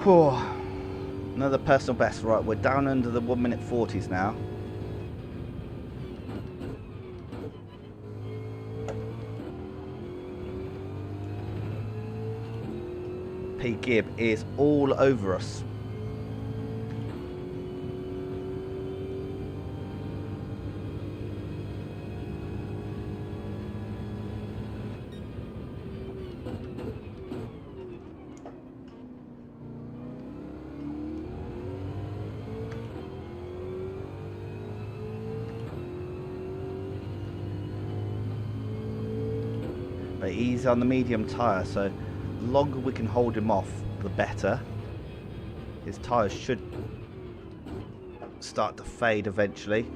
Whew. Another personal best. Right, we're down under the 1 minute 40s now. P. Gibb is all over us. But he's on the medium tyre, so the longer we can hold him off, the better. His tyres should start to fade eventually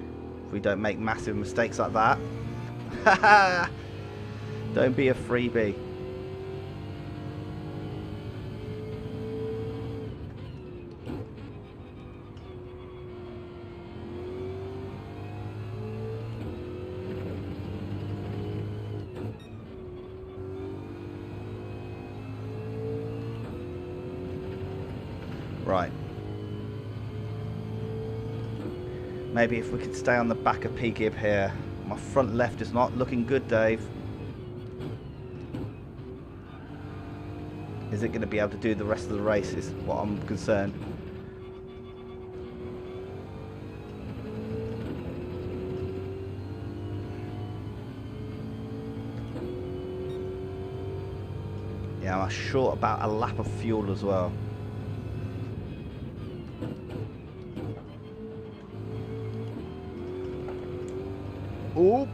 if we don't make massive mistakes like that. Don't be a freebie. Right. Maybe if we could stay on the back of P-Gib here. My front left is not looking good, Dave. Is it going to be able to do the rest of the race is what I'm concerned. Yeah, I'm short about a lap of fuel as well. Oh,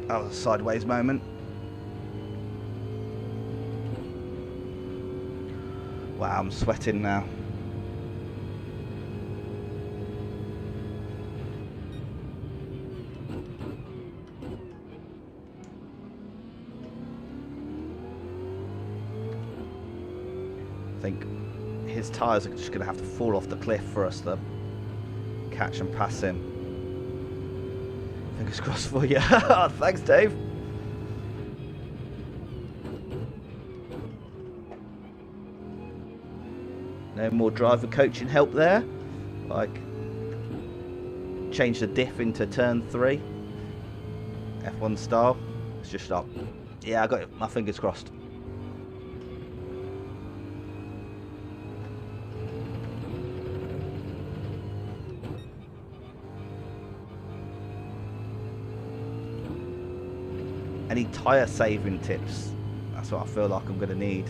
that was a sideways moment. Wow, I'm sweating now. I think his tyres are just going to have to fall off the cliff for us to catch and pass him. Fingers crossed for you. Thanks, Dave. No more driver coaching help there. Like, change the diff into turn 3. F1 style. Let's just stop. Yeah, I got it. My fingers crossed. Any tyre saving tips? That's what I feel like I'm going to need.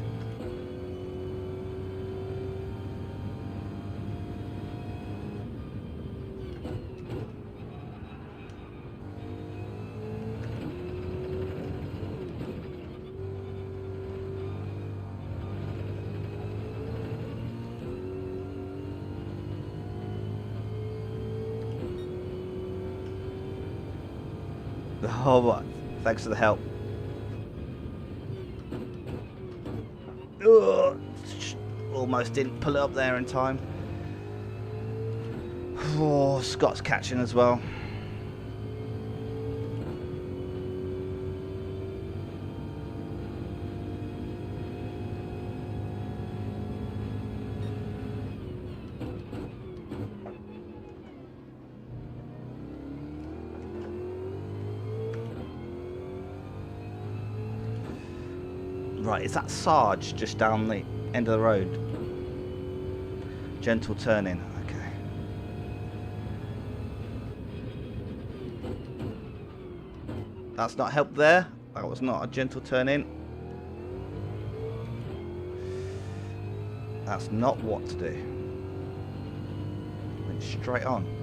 Oh, what? Thanks for the help. Ugh, almost didn't pull it up there in time. Oh, Scott's catching as well. Right, is that Sarge just down the end of the road? Gentle turning, okay. That's not helped there. That was not a gentle turn in. That's not what to do. Went straight on.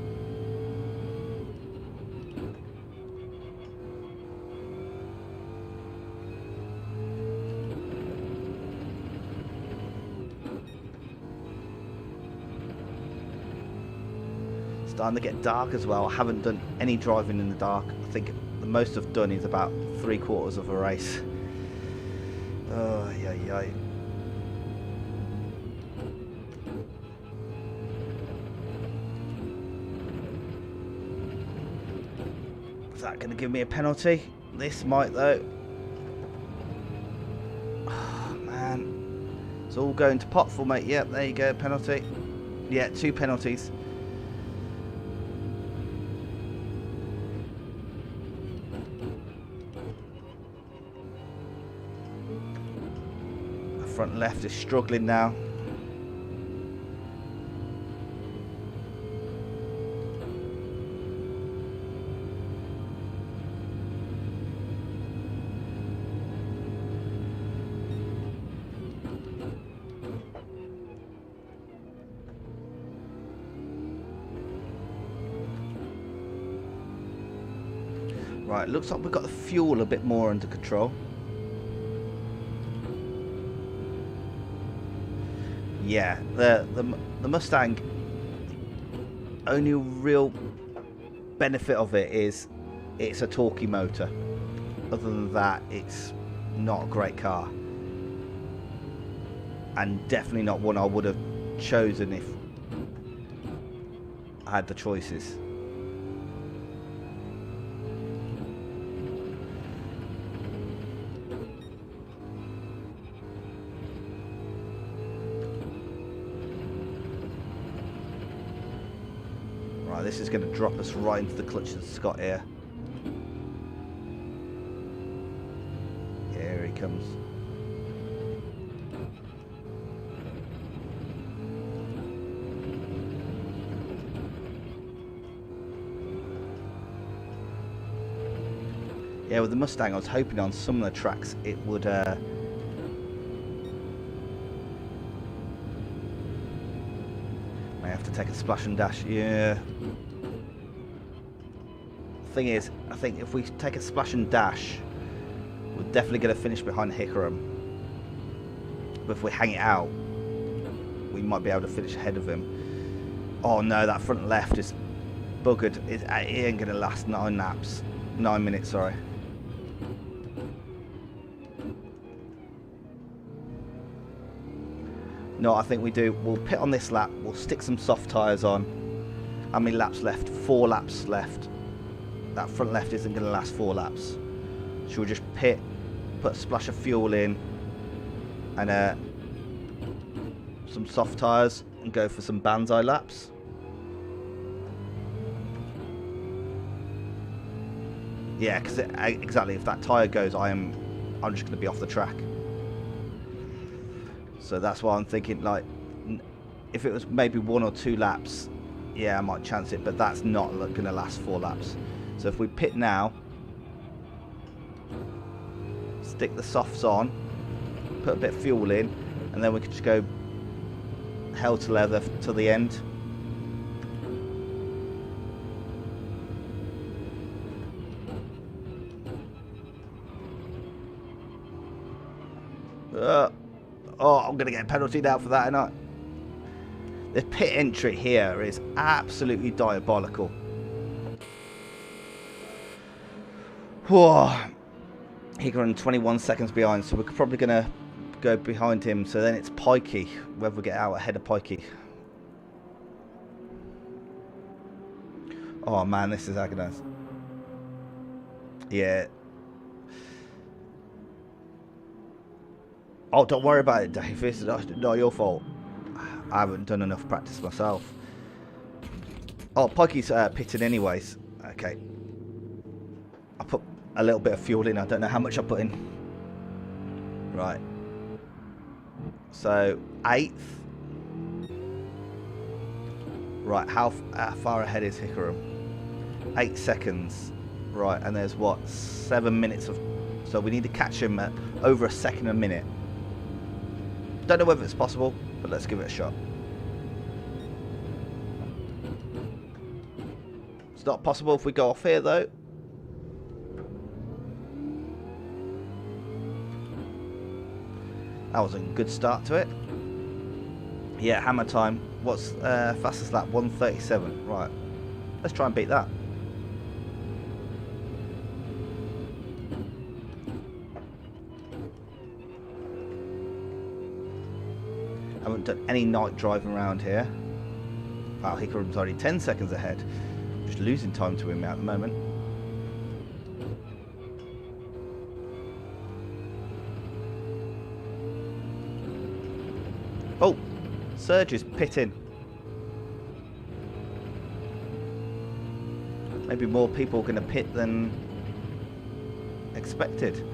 Starting to get dark as well. I haven't done any driving in the dark. I think the most I've done is about 3/4 of a race. Oh, yeah. Is that going to give me a penalty? This might though. Oh, man. It's all going to pot for mate. Yep, there you go, penalty. Yeah, 2 penalties. Front left is struggling now. Right, looks like we've got the fuel a bit more under control. Yeah, the Mustang, only real benefit of it is it's a torquey motor. Other than that, it's not a great car. And definitely not one I would have chosen if I had the choices. This is going to drop us right into the clutches of Scott here. Here he comes. Yeah, with the Mustang, I was hoping on some of the tracks it would may have to take a splash and dash. Yeah. Thing is, I think if we take a splash and dash, we're definitely going to finish behind Hickoram. But if we hang it out, we might be able to finish ahead of him. Oh no, that front left is buggered. It ain't going to last 9 minutes, sorry. No, I think we do. We'll pit on this lap. We'll stick some soft tyres on. How many laps left? 4 laps left. That front left isn't going to last 4 laps. Should we just pit, put a splash of fuel in, and some soft tyres, and go for some banzai laps? Yeah, because exactly, if that tyre goes, I'm just going to be off the track. So that's why I'm thinking, like, if it was maybe 1 or 2 laps, yeah, I might chance it, but that's not going to last 4 laps. So if we pit now, stick the softs on, put a bit of fuel in, and then we can just go hell to leather to the end. Oh, I'm going to get a penalty now for that, ain't I? The pit entry here is absolutely diabolical. Whoa. He got 21 seconds behind, so we're probably going to go behind him. So then it's Pikey, whether we get out ahead of Pikey. Oh man, this is agonizing. Yeah. Oh, don't worry about it, Dave. It's not your fault. I haven't done enough practice myself. Oh, Pikey's pitting anyways. Okay. I put a little bit of fuel in. I don't know how much I put in. Right. So, 8th. Right, how far ahead is Hickory? 8 seconds. Right, and there's what? 7 minutes of... So we need to catch him at over a second a minute. Don't know whether it's possible, but let's give it a shot. It's not possible if we go off here though. That was a good start to it. Yeah, hammer time. What's fastest lap? 1:37. Right. Let's try and beat that. Haven't done any night driving around here. Wow, Hickorum's already 10 seconds ahead. Just losing time to him at the moment. Oh, Serge is pitting. Maybe more people are going to pit than expected.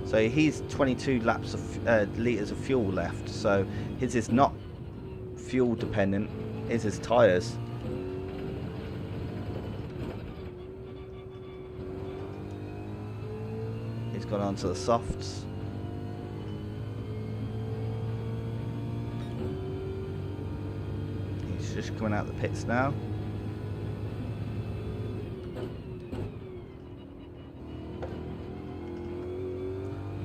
So he's 22 laps of litres of fuel left. So his is not fuel dependent. His is tyres. He's gone on to the softs. He's just coming out the pits now.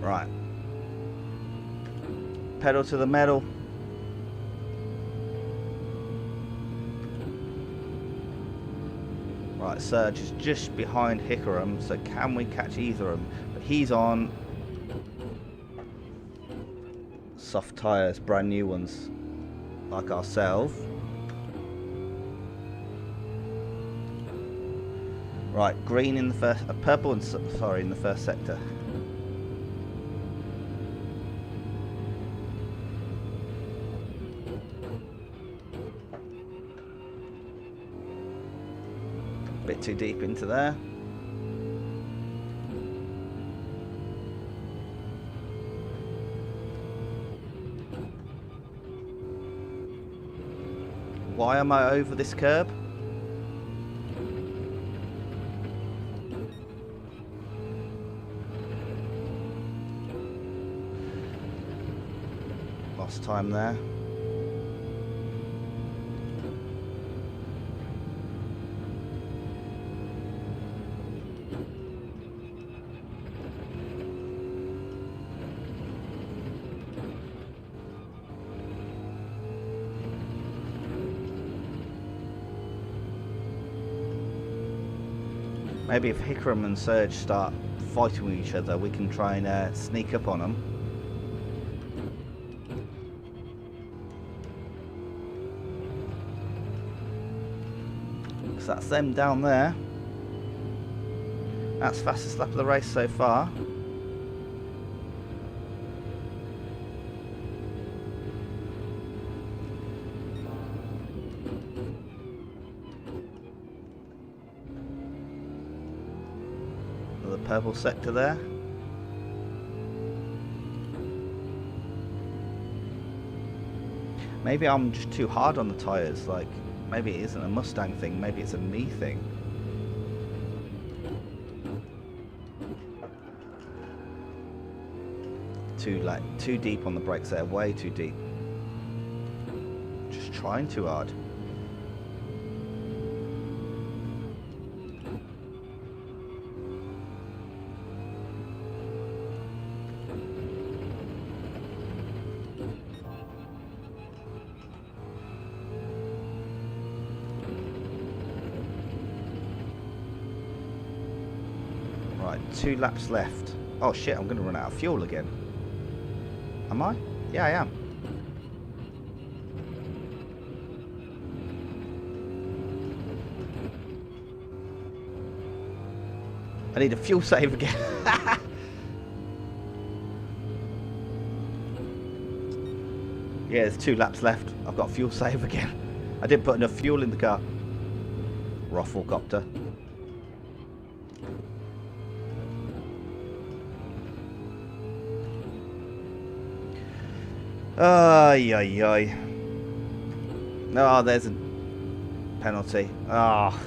Right. Pedal to the metal. Right, Serge is just behind Hickorum, so can we catch either of them? But he's on soft tyres, brand new ones, like ourselves. Right, green in the first, purple and sorry in the first sector. Bit too deep into there. Why am I over this curb? Lost time there. Maybe if Hickorum and Serge start fighting with each other, we can try and sneak up on them. So that's them down there. That's fastest lap of the race so far. Purple sector there. Maybe I'm just too hard on the tyres, like maybe it isn't a Mustang thing, maybe it's a me thing. too deep on the brakes there, way too deep. Just trying too hard. Right, 2 laps left. Oh shit, I'm going to run out of fuel again. Am I? Yeah, I am. I need a fuel save again. Yeah, there's 2 laps left. I've got a fuel save again. I didn't put enough fuel in the car. Rafflecopter. Ay, ay, ay. Oh, there's a penalty. Ah. Oh.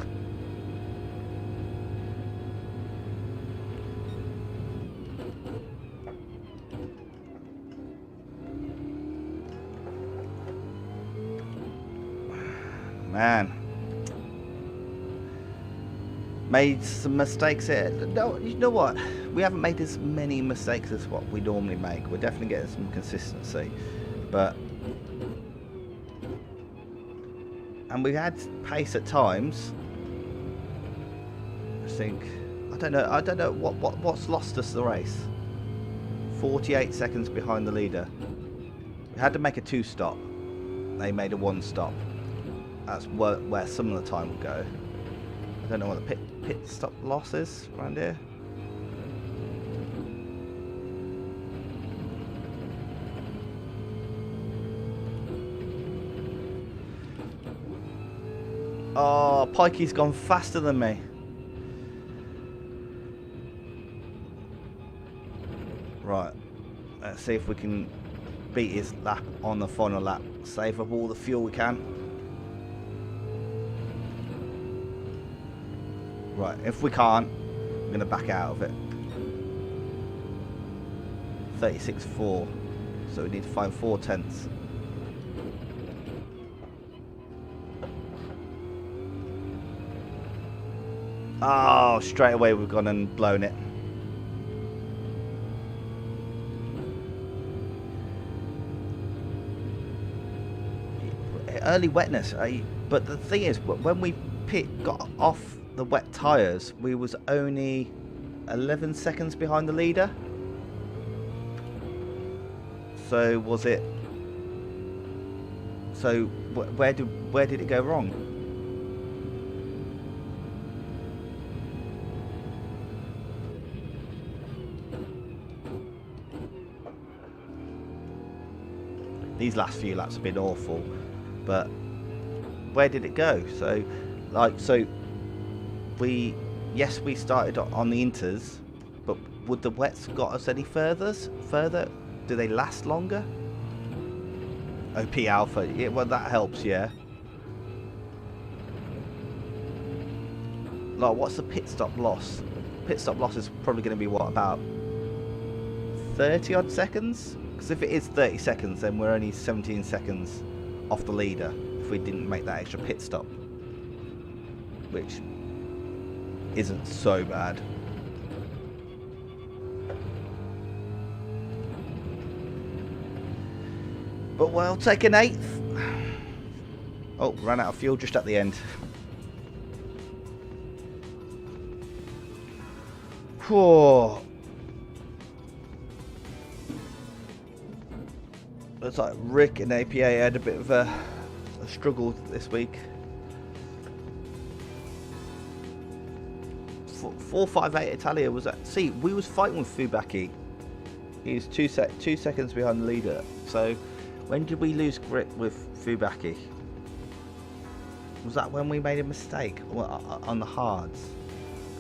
Man. Made some mistakes here. No, you know what? We haven't made as many mistakes as what we normally make. We're definitely getting some consistency. But and we've had pace at times. I think I don't know what's lost us the race. 48 seconds behind the leader. We had to make a 2-stop. They made a 1-stop. That's where some of the time will go. I don't know what the pit stop loss is around here. Oh, Pikey's gone faster than me. Right, let's see if we can beat his lap on the final lap. Save up all the fuel we can. Right, if we can't, I'm going to back out of it. 36.4, so we need to find 4 tenths. Oh, straight away we've gone and blown it. Early wetness, but the thing is, when we got off the wet tyres, we was only 11 seconds behind the leader. So was it? So where did it go wrong? These last few laps have been awful, but where did it go? So, we started on the inters, but would the wets got us any further? Do they last longer? OP Alpha, yeah, well that helps, yeah. Like, what's the pit stop loss? Pit stop loss is probably going to be what, about 30 odd seconds? Because if it is 30 seconds, then we're only 17 seconds off the leader if we didn't make that extra pit stop, which isn't so bad. But we'll take an 8th. Oh, ran out of fuel just at the end. Whoa. Looks like Rick and APA had a bit of a struggle this week. 458 Italia was that. See, we was fighting with Fubaki. He was 2 seconds behind the leader. So when did we lose grip with Fubaki? Was that when we made a mistake on the hards?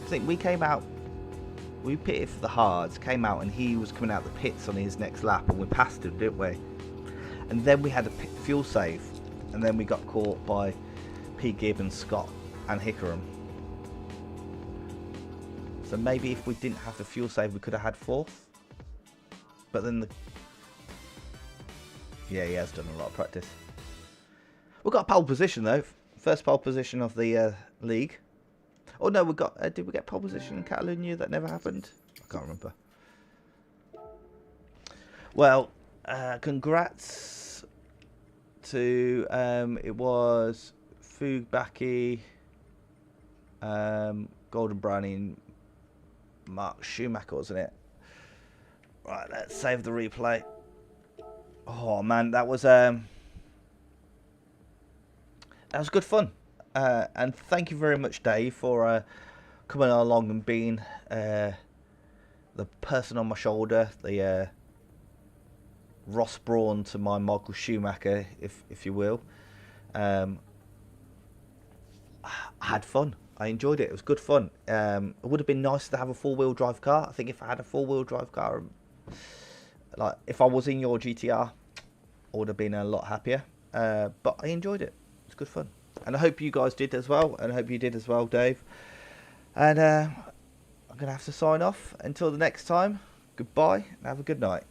I think we came out, we pitted for the hards, came out, and he was coming out the pits on his next lap, and we passed him, didn't we? And then we had a fuel save, and then we got caught by P. Gibbons, Scott, and Hickerham. So maybe if we didn't have the fuel save, we could have had 4th. But then yeah, he has done a lot of practice. We've got a pole position though. First pole position of the league. Oh no, we got. Did we get pole position in Catalonia? That never happened. I can't remember. Well, congrats to it was Fugbaki, Golden Brownie, Mark Schumacher, wasn't it? Right, let's save the replay. Oh man, that was good fun. And thank you very much, Dave, for coming along and being the person on my shoulder, the Ross Brawn to my Michael Schumacher, if you will. I had fun. I enjoyed it. It was good fun. It would have been nice to have a four-wheel drive car. I think if I had a four-wheel drive car, like if I was in your GTR, I would have been a lot happier. But I enjoyed it. It was good fun. And I hope you guys did as well. And I hope you did as well, Dave. And I'm going to have to sign off. Until the next time, goodbye and have a good night.